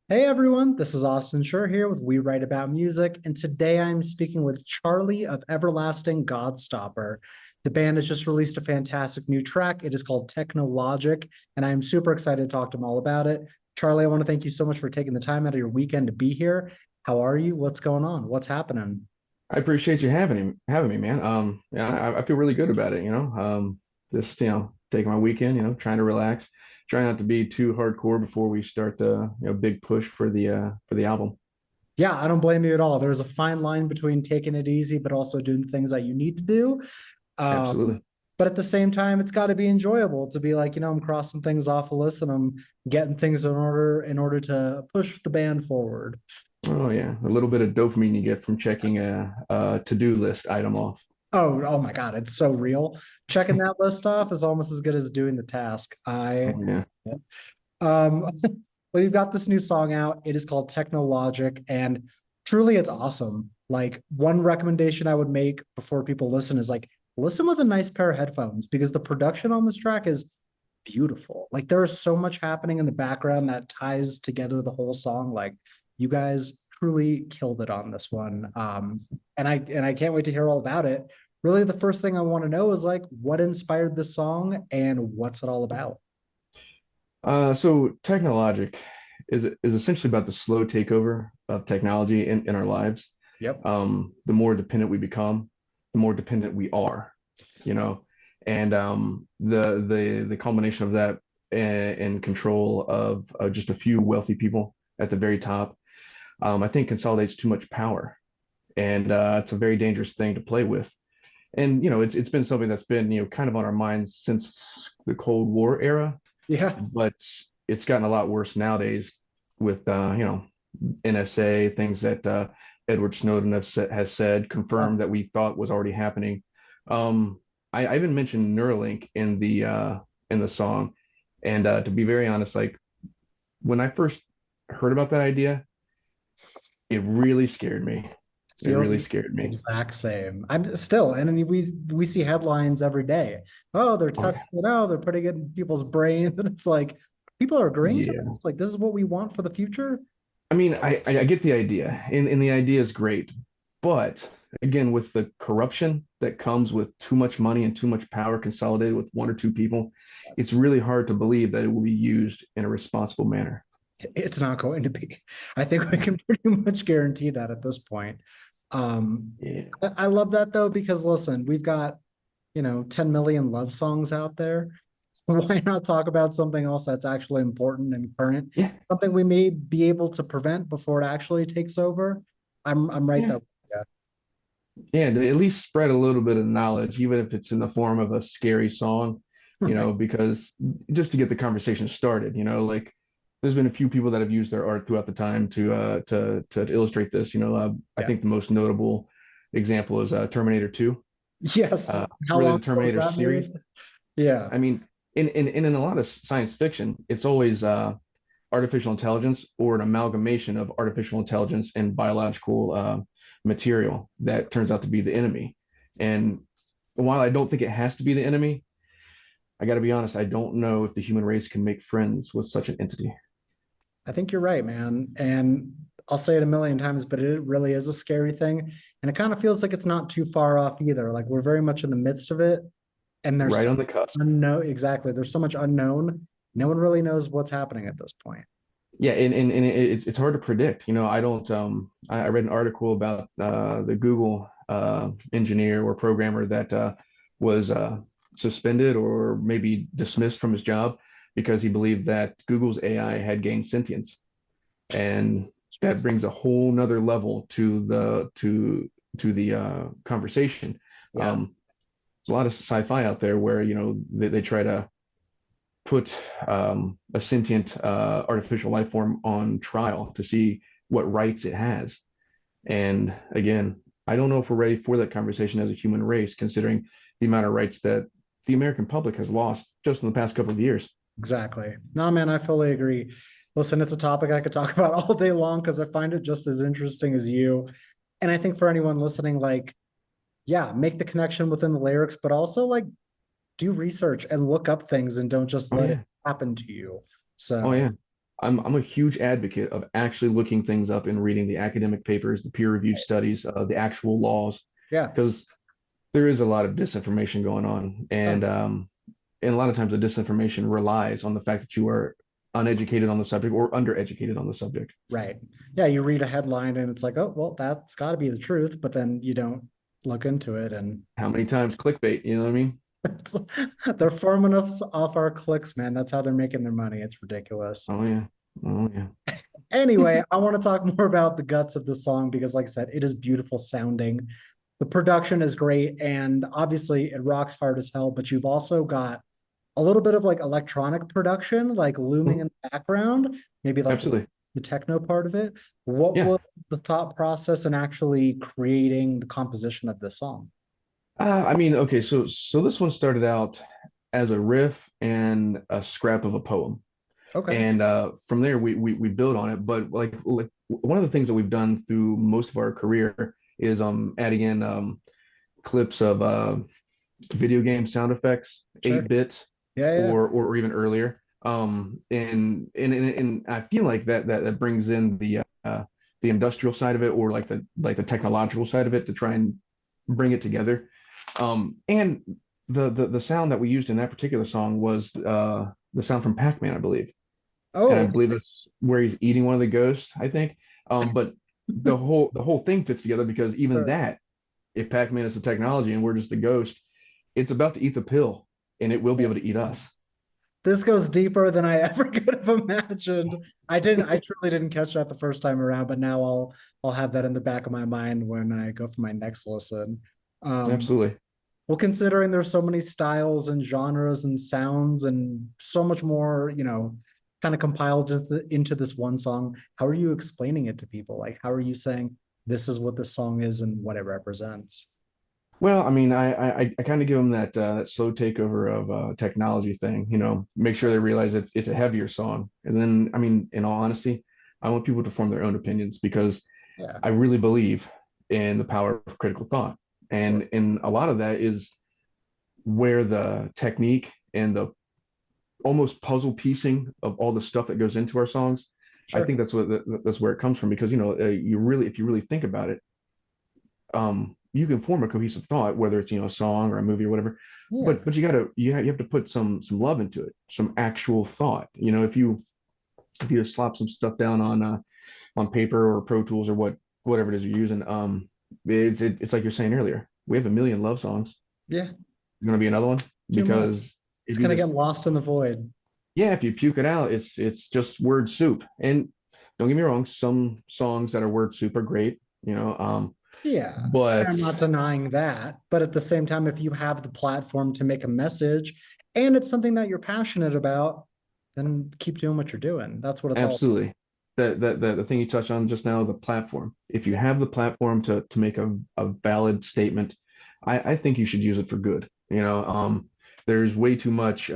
Hey everyone, this is Austin Schur here with We Write About Music, and today I'm speaking with Charlie of Everlasting Godstopper. The band has just released a fantastic new track. It is called Techno Logic, and I'm super excited to talk to them all about it. Charlie, I want to thank you so much for taking the time out of your weekend to be here. How are you? What's going on? What's happening? I appreciate you having me, man. Yeah, I feel really good about it. Just taking my weekend. Trying to relax, trying not to be too hardcore before we start the big push for the album. Yeah, I don't blame you at all. There's a fine line between taking it easy, but also doing things that you need to do. Um, Absolutely. but at the same time, it's got to be enjoyable to be like, I'm crossing things off a list and I'm getting things in order to push the band forward. Oh yeah, a little bit of dopamine you get from checking a to-do list item off. Oh my God, it's so real. Checking that list off is almost as good as doing the task. Oh yeah. Um, well, you've got this new song out. It is called Techno Logic, and truly it's awesome. Like one recommendation I would make before people listen is like listen with a nice pair of headphones because the production on this track is beautiful. Like there is so much happening in the background that ties together the whole song. Like you guys truly killed it on this one. And I can't wait to hear all about it. Really, the first thing I want to know is like what inspired this song and what's it all about? So Technologic is essentially about the slow takeover of technology in our lives. Yep. The more dependent we become, the more dependent we are, you know, and the culmination of that and control of just a few wealthy people at the very top, I think consolidates too much power, and it's a very dangerous thing to play with. And it's been something that's been kind of on our minds since the Cold War era, Yeah. but it's gotten a lot worse nowadays with NSA things that Edward Snowden has said confirmed that we thought was already happening. I even mentioned Neuralink in the song, and to be very honest, like when I first heard about that idea, it really scared me. It Feel really the scared me. exact same. I'm still, and I mean, we see headlines every day. Oh, they're Oh yeah, testing it out. They're putting it in people's brains, and it's like people are agreeing to yeah. this. Like this is what we want for the future. I mean, I get the idea, and the idea is great, but again, with the corruption that comes with too much money and too much power consolidated with one or two people, it's Yes. really hard to believe that it will be used in a responsible manner. It's not going to be. I think we can pretty much guarantee that at this point. Um, Yeah, I love that though, because listen, we've got 10 million love songs out there. Why not talk about something else that's actually important and current? yeah, Something we may be able to prevent before it actually takes over. I'm right yeah, there. Yeah. yeah. To at least spread a little bit of knowledge, even if it's in the form of a scary song, Right. because just to get the conversation started, like there's been a few people that have used their art throughout the time to illustrate this. I Yeah. think the most notable example is Terminator 2, Yes. How really long the ago was Terminator that series. made? Yeah. I mean, in a lot of science fiction, it's always artificial intelligence or an amalgamation of artificial intelligence and biological material that turns out to be the enemy. And while I don't think it has to be the enemy, I got to be honest, I don't know if the human race can make friends with such an entity. I think you're right, man. And I'll say it a million times, but it really is a scary thing. And it kind of feels like it's not too far off either. Like we're very much in the midst of it. And there's Right so on the cusp. unknown, exactly. There's so much unknown. No one really knows what's happening at this point. Yeah, and it's hard to predict. I don't. I read an article about the Google engineer or programmer that was suspended or maybe dismissed from his job because he believed that Google's AI had gained sentience, and that brings a whole nother level to the conversation. Yeah. Um, there's a lot of sci-fi out there where they try to put a sentient artificial life form on trial to see what rights it has. And again, I don't know if we're ready for that conversation as a human race, considering the amount of rights that the American public has lost just in the past couple of years. Exactly. No, man, I fully agree. Listen, it's a topic I could talk about all day long because I find it just as interesting as you. And I think for anyone listening, like, yeah, make the connection within the lyrics, but also like do research and look up things and don't just Oh let it yeah, happen to you. oh So, yeah. I'm a huge advocate of actually looking things up and reading the academic papers, the peer-reviewed studies, the actual laws, Yeah. because there is a lot of disinformation going on, Oh, and a lot of times the disinformation relies on the fact that you are uneducated on the subject or undereducated on the subject. right. Yeah, you read a headline and it's like, oh, well, that's got to be the truth, but then you don't look into it and How many times clickbait? You know what I mean? they're farming us off our clicks, man. That's how they're making their money. It's ridiculous. Oh yeah, oh yeah. Anyway, I want to talk more about the guts of the song because, like I said, it is beautiful sounding. The production is great, and obviously it rocks hard as hell, but you've also got a little bit of like electronic production, like looming Mhm. in the background, maybe like Absolutely. the techno part of it. What Yeah. was the thought process in actually creating the composition of this song? I mean, okay, so this one started out as a riff and a scrap of a poem. Okay, And from there we build on it. But like one of the things that we've done through most of our career is adding in clips of video game sound effects, sure. 8-bit Yeah, yeah. or even earlier. And I feel like that brings in the industrial side of it, or like the technological side of it, to try and bring it together. And the sound that we used in that particular song was the sound from Pac-Man, I believe. And I Oh, believe it's where he's eating one of the ghosts, I think. But the whole thing fits together, because even sure. that, if Pac-Man is the technology and we're just the ghost, it's about to eat the pill, and it will be able to eat us. This goes deeper than I ever could have imagined. I truly didn't catch that the first time around, but now I'll have that in the back of my mind when I go for my next listen. Um, Absolutely. well, considering there's so many styles and genres and sounds and so much more, kind of compiled into this one song, how are you explaining it to people? Like, how are you saying this is what this song is and what it represents? Well, I mean, I kind of give them that slow takeover of technology thing, make sure they realize it's a heavier song. And then, I mean, in all honesty, I want people to form their own opinions, because Yeah, I really believe in the power of critical thought. sure, And a lot of that is where the technique and the almost puzzle piecing of all the stuff that goes into our songs. I sure. think that's where it comes from, because you really, if you really think about it, you can form a cohesive thought, whether it's a song or a movie or whatever. Yeah. But you have to put some love into it, some actual thought. If you just slap some stuff down on paper or Pro Tools or whatever it is you're using, it's like you're saying earlier. We have a million love songs. Yeah, Going to be another one, too much. because It's if you gonna get just lost in the void. yeah, if you puke it out, it's just word soup. And don't get me wrong, some songs that are word soup are great, Yeah, but I'm not denying that. But at the same time, if you have the platform to make a message and it's something that you're passionate about, then keep doing what you're doing. That's what it's all. absolutely. The thing you touched on just now, the platform. If you have the platform to make a valid statement, I think you should use it for good. There's way too much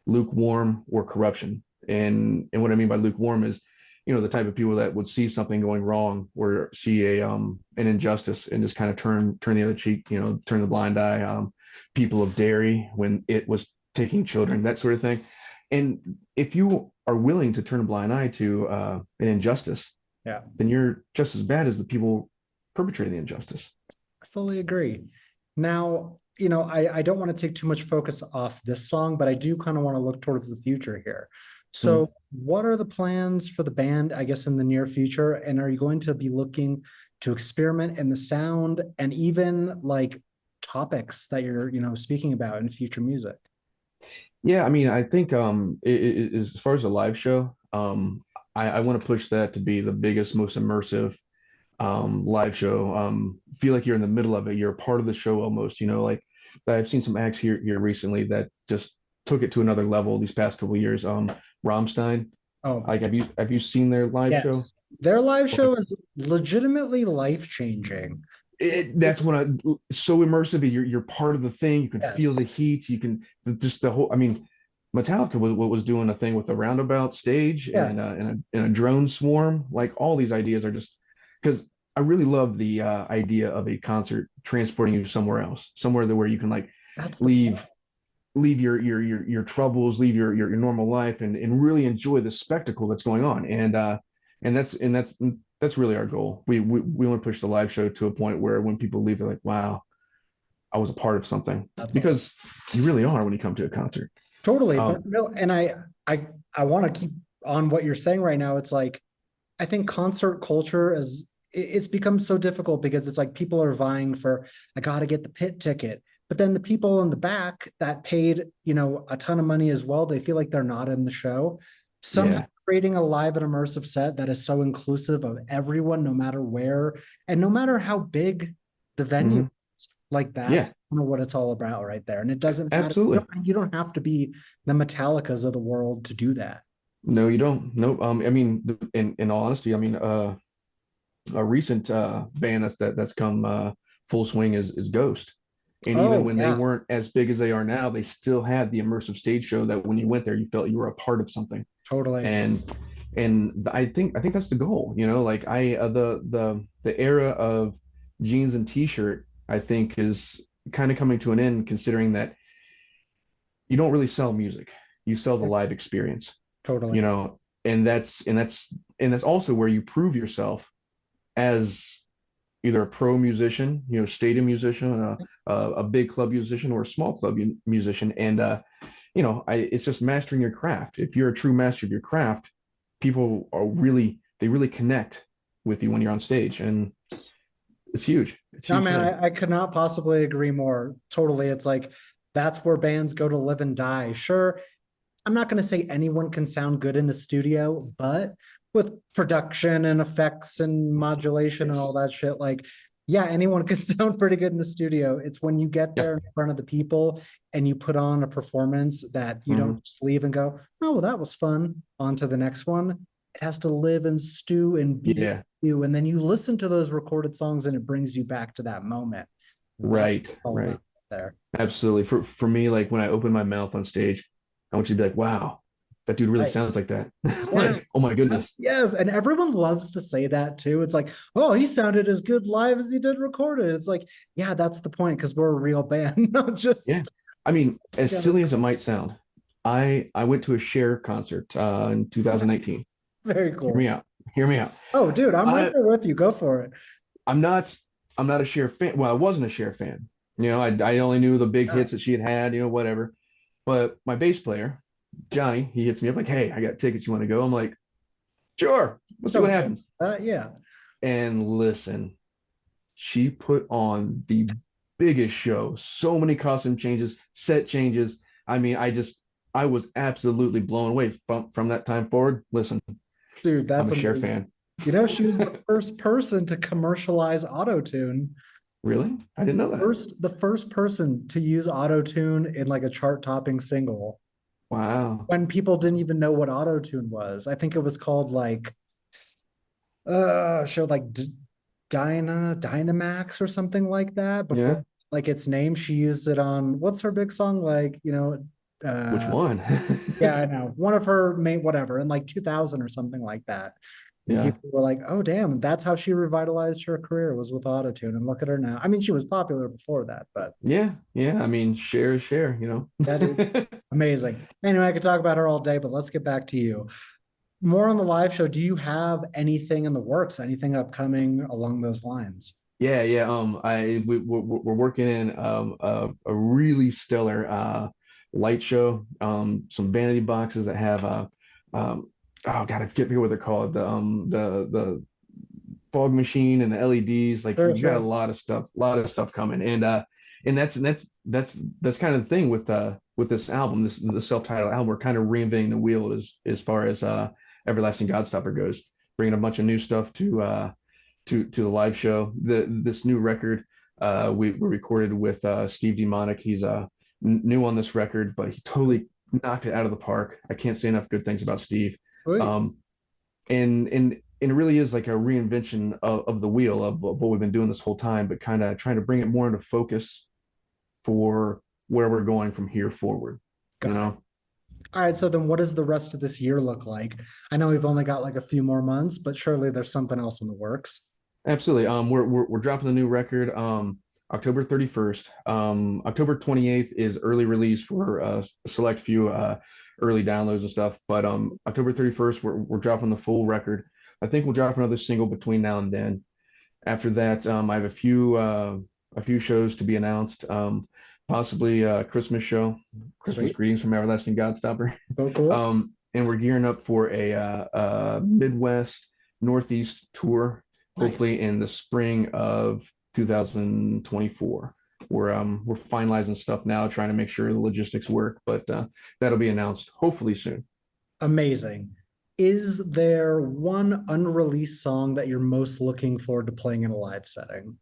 lukewarm or corruption. And what I mean by lukewarm is, the type of people that would see something going wrong, or see an injustice, and just kind of turn the other cheek, turn the blind eye. People of dairy when it was taking children, that sort of thing. And if you are willing to turn a blind eye to an injustice, Yeah, then you're just as bad as the people perpetrating the injustice. I fully agree. Now, I don't want to take too much focus off this song, but I do kind of want to look towards the future here. So, Mm. what are the plans for the band, I guess, in the near future? And are you going to be looking to experiment in the sound and even like topics that you're, speaking about in future music? Yeah, I mean, I think as far as a live show, I want to push that to be the biggest, most immersive live show. Feel like you're in the middle of it. You're a part of the show almost. Like I've seen some acts here recently that just took it to another level these past couple of years. Rammstein. Oh, Like, have you seen their live show? yes. Their live Okay. show is legitimately life-changing. That's what so immersive. You're part of the thing. You can feel the Yes. heat. You can just the whole. I mean, Metallica was doing a thing with a roundabout stage Yeah. and a drone swarm. Like, all these ideas are just because I really love the idea of a concert transporting you somewhere else, somewhere where you can like That's the point. leave leave your troubles, leave your normal life, and really enjoy the spectacle that's going on. And that's really our goal. We want to push the live show to a point where when people leave, they're like, wow, I was a part of something, That's awesome. because you really are when you come to a concert. Totally. Um, But no, and I want to keep on what you're saying right now. It's like I think concert culture is it's become so difficult because it's like people are vying for I got to get the pit ticket. But then the people in the back that paid, a ton of money as well, they feel like they're not in the show. Somehow yeah. creating a live and immersive set that is so inclusive of everyone, no matter where and no matter how big the venue Hmm. is, like Yeah, that's kind of what it's all about right there. And it doesn't matter. You absolutely. don't, you don't have to be the Metallicas of the world to do that. No, you don't. Nope. I mean, in all honesty, I mean, a recent band that's come full swing is Ghost. And even Oh, when they yeah, weren't as big as they are now, they still had the immersive stage show that when you went there, you felt you were a part of something. totally. And I think that's the goal. Like the era of jeans and t-shirt, I think, is kind of coming to an end, considering that you don't really sell music, you sell the live experience. you Totally. know and that's also where you prove yourself as either a pro musician, stadium musician, a big club musician, or a small club musician. And it's just mastering your craft. If you're a true master of your craft, people they really connect with you when you're on stage, and it's huge. It's a No, huge man, thing. I could not possibly agree more. Totally. It's like that's where bands go to live and die. Sure, I'm not going to say anyone can sound good in a studio, but with production and effects and modulation and all Yes. that shit, like, yeah, anyone can sound pretty good in the studio. It's when you get Yeah. there in front of the people and you put on a performance that you don't Hmm. just leave and go, oh, well, that was fun. On to the next one. It has to live and stew and be Yeah. you. And then you listen to those recorded songs and it brings you back to that moment. That's what Right. it's all Right. about there. Absolutely. For me, like when I open my mouth on stage, I want you to be like, wow, that dude really Right. sounds like that. Like, oh Yes. my goodness. Yes. And everyone loves to say that too. It's like, oh, he sounded as good live as he did recorded. It's like, yeah, that's the point because we're a real band, not Yeah. just I mean, as yeah, silly as it might sound, I went to a Cher concert in 2019. very Hear me cool. out. Hear me out. Oh, dude, I'm right I there with you. Go for it. I'm not I'm not a Cher fan. Well, I wasn't a Cher fan. I only knew the big Yeah. hits that she had, whatever. But my bass player, Johnny, he hits me up like, "Hey, I got tickets. You want to go?" I'm like, "Sure. Let's see what Okay. happens." Yeah. And listen, she put on the biggest show. So many costume changes, set changes. I mean, I was absolutely blown away from that time forward. Listen, Dude, I'm that's a Cher amazing. fan. She was the first person to commercialize autotune. Really? I didn't know that. The first person to use autotune in like a chart-topping single Wow. when people didn't even know what autotune was. I think it was called like showed like Dynamax or something like that before Yeah. like its name. She used it on what's her big song? Like, Which uh one? yeah, I know. One of her main whatever in like 2000 or something like that. And Yeah. people were like, oh damn, that's how she revitalized her career was with autotune. And look at her now. I mean, she was popular before that, but Yeah. Yeah. I mean, Cher is Cher. that is amazing. Anyway, I could talk about her all day, but let's get back to you. More on the live show. Do you have anything in the works, anything upcoming along those lines? Yeah, yeah. We're working in a really stellar light show. Some vanity boxes that have oh God, I forget what they're called. The fog machine and the LEDs. Like Sure, we've got sure. a lot of stuff coming. And that's kind of the thing with this album, the self-titled album. We're kind of reinventing the wheel as far as Everlasting Godstopper goes, bringing a bunch of new stuff to the live show. This new record we recorded with Steve Demonic. He's new on this record, but he totally knocked it out of the park. I can't say enough good things about Steve. Sweet. Um, and it really is like a reinvention of the wheel of what we've been doing this whole time, but kind of trying to bring it more into focus for where we're going from here forward. You Got it. know, All right. So then what does the rest of this year look like? I know we've only got like a few more months, but surely there's something else in the works. absolutely. We're dropping the new record. October 31st. October 28th is early release for a select few early downloads and stuff. But October 31st, we're dropping the full record. I think we'll drop another single between now and then. After that, I have a few shows to be announced. Possibly a Christmas show, Christmas Sweet. greetings from Everlasting Godstopper. Cool, cool. And we're gearing up for Midwest Northeast tour, Nice. hopefully in the spring of 2024. We're finalizing stuff now, trying to make sure the logistics work, but that'll be announced hopefully soon. Amazing. Is there one unreleased song that you're most looking forward to playing in a live setting?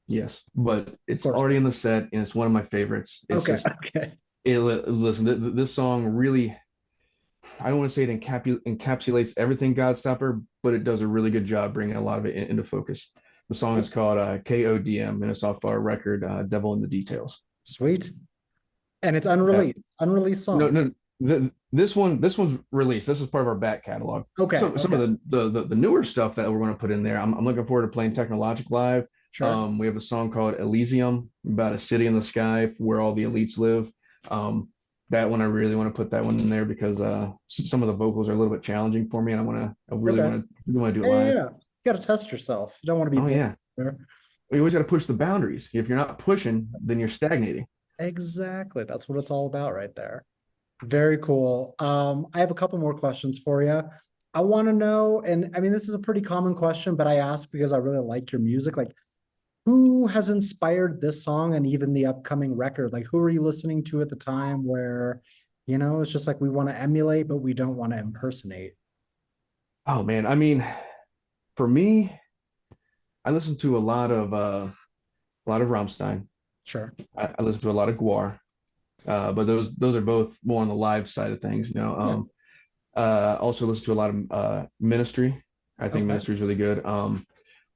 Yes, but Of it's course. already in the set and it's one of my favorites. It's Okay, just okay. listen, this song really, I don't want to say it encapsulates everything Godstopper, but it does a really good job bringing a lot of it into focus. The song is Cool. called KODM, and it's off our record, Devil in the Details. Sweet. And it's Uh, unreleased, unreleased no, song. no, this one's released. This is part of our back catalog. Okay, Some okay. of the newer stuff that we're going to put in there. I'm looking forward to playing Techno Logic live. Sure. We have a song called Elysium about a city in the sky where all the elites live. Um, that one I really want to put that one in there because some of the vocals are a little bit challenging for me, and Okay. really want to do it Yeah, yeah, live. yeah. You got to test yourself. You don't want to be Oh bored yeah, there. we always got to push the boundaries. If you're not pushing, then you're stagnating. Exactly. That's what it's all about right there. Very cool. I have a couple more questions for you. I want to know, and I mean, this is a pretty common question, but I ask because I really like your music. Like, who has inspired this song and even the upcoming record? Like, who are you listening to at the time where, it's just like we want to emulate, but we don't want to impersonate? Oh man, I mean, for me, I listen to a lot of Rammstein. Sure. I listen to a lot of Guar, but those are both more on the live side of things. Yeah. Also listen to a lot of Ministry. I think Okay. Ministry is really good.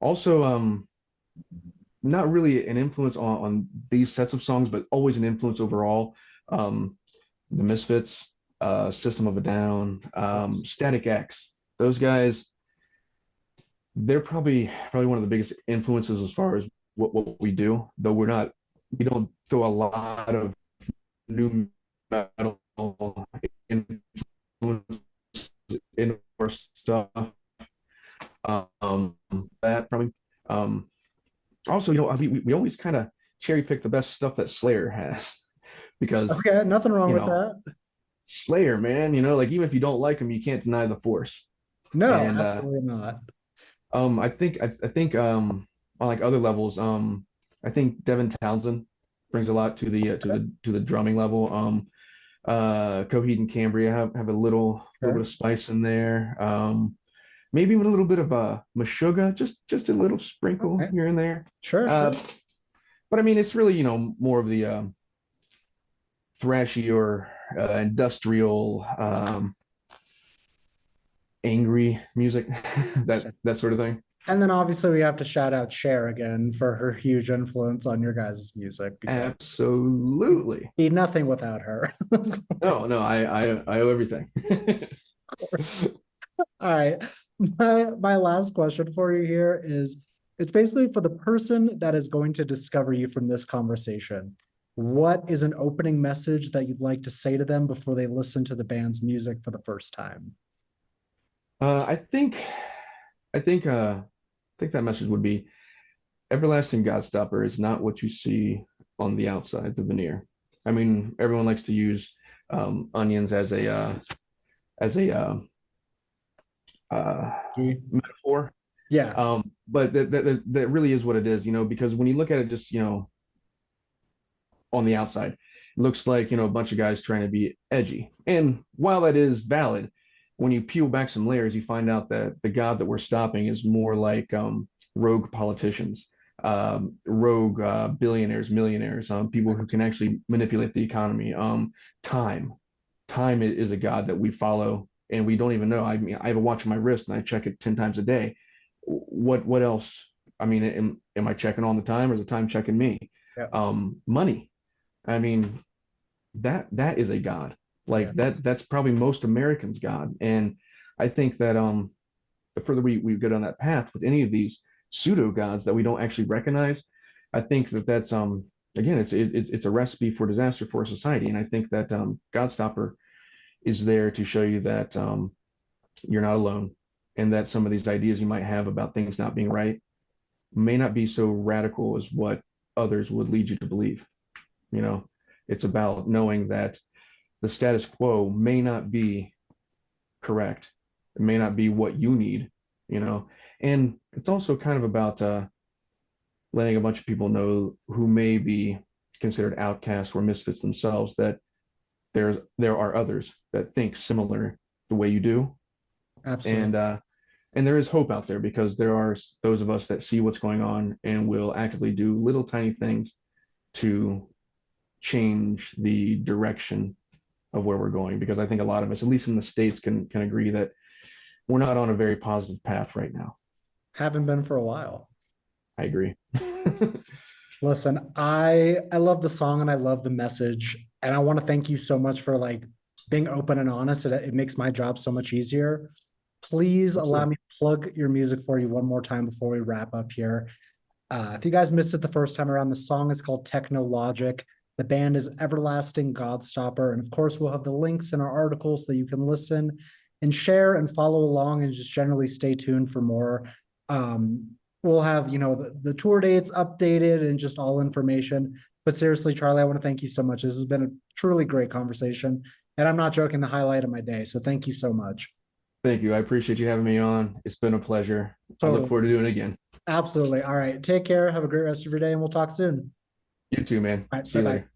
Also, not really an influence on these sets of songs, but always an influence overall. Um, the Misfits, System of a Down, Static X. Those guys, they're probably one of the biggest influences as far as what we do. Though we don't throw a lot of new metal influence in our stuff. Um, that probably. Um, Also, we always kind of cherry pick the best stuff that Slayer has because, Okay. Nothing wrong you with know, that. Slayer, man, like even if you don't like them, you can't deny the force. No, And absolutely not. I think on like other levels, I think Devin Townsend brings a lot to Okay. the drumming level. Coheed and Cambria have a little bit Sure. of spice in there. Maybe even a little bit of Meshuggah, just a little sprinkle Okay. here and there. Sure, Uh, sure. but I mean, it's really, more of the thrashy or industrial, angry music, that sort of thing. And then obviously we have to shout out Cher again for her huge influence on your guys' music because we'd Absolutely. be nothing without her. No, no, I owe everything. All right. My last question for you here is it's basically for the person that is going to discover you from this conversation. What is an opening message that you'd like to say to them before they listen to the band's music for the first time? Uh, I think, I think that message would be everlasting Godstopper is not what you see on the outside, the veneer. I mean, everyone likes to use onions as a uh, Gee. metaphor. Yeah. But that really is what it is, because when you look at it just, on the outside, it looks like, a bunch of guys trying to be edgy. And while that is valid, when you peel back some layers, you find out that the God that we're stopping is more like rogue politicians, rogue billionaires, millionaires, people who can actually manipulate the economy. Time, time is a God that we follow and we don't even know. I mean, I have a watch on my wrist and I check it 10 times a day. What else? I mean, am I checking all the time or is the time checking me? Yeah. Money. I mean, that is a God. Yeah. Like that's probably most Americans' God. And I think that the further we go down that path with any of these, pseudo gods that we don't actually recognize. I think that that's again, it's a recipe for disaster for society, and I think that Godstopper is there to show you that you're not alone, and that some of these ideas you might have about things not being right may not be so radical as what others would lead you to believe. You know, it's about knowing that the status quo may not be correct. It may not be what you need, you know. And it's also kind of about letting a bunch of people know who may be considered outcasts or misfits themselves that there are others that think similar the way you do, Absolutely. and there is hope out there because there are those of us that see what's going on and will actively do little tiny things to change the direction of where we're going. Because I think a lot of us, at least in the States, can agree that we're not on a very positive path right now. Haven't been for a while. I agree. Listen, I love the song and I love the message. And I want to thank you so much for like being open and honest. It makes my job so much easier. Please allow Absolutely. me to plug your music for you one more time before we wrap up here. If you guys missed it the first time around, the song is called Techno Logic. The band is Everlasting Godstopper. And of course, we'll have the links in our article so that you can listen and share and follow along and just generally stay tuned for more. We'll have, the tour dates updated and just all information. But seriously, Charlie, I want to thank you so much. This has been a truly great conversation. And I'm not joking, the highlight of my day. So thank you so much. Thank you. I appreciate you having me on. It's been a pleasure. I look Totally. forward to doing it again. Absolutely. All right. Take care. Have a great rest of your day, and we'll talk soon. You too, man. All right. See Bye you bye. later.